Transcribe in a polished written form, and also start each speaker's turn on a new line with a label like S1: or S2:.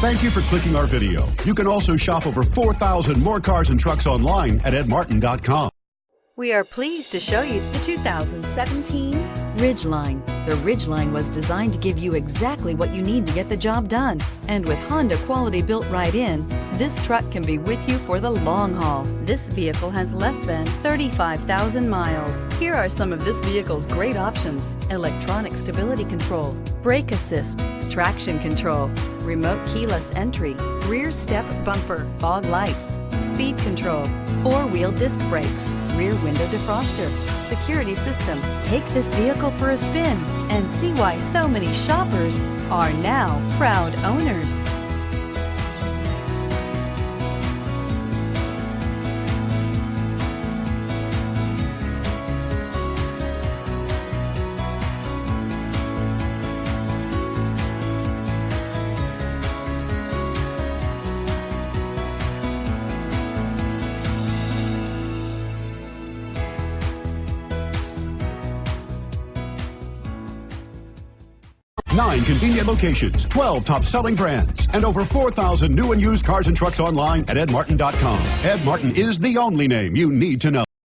S1: Thank you for clicking our video. You can also shop over 4,000 more cars and trucks online at edmartin.com.
S2: We are pleased to show you the 2017 Ridgeline. The Ridgeline was designed to give you exactly what you need to get the job done. And with Honda quality built right in, this truck can be with you for the long haul. This vehicle has less than 35,000 miles. Here are some of this vehicle's great options: electronic stability control, brake assist, traction control, remote keyless entry, rear step bumper, fog lights, speed control, four-wheel disc brakes, rear window defroster, security system. Take this vehicle for a spin and see why so many shoppers are now proud owners.
S1: Nine convenient locations, 12 top-selling brands, and over 4,000 new and used cars and trucks online at edmartin.com. Ed Martin is the only name you need to know.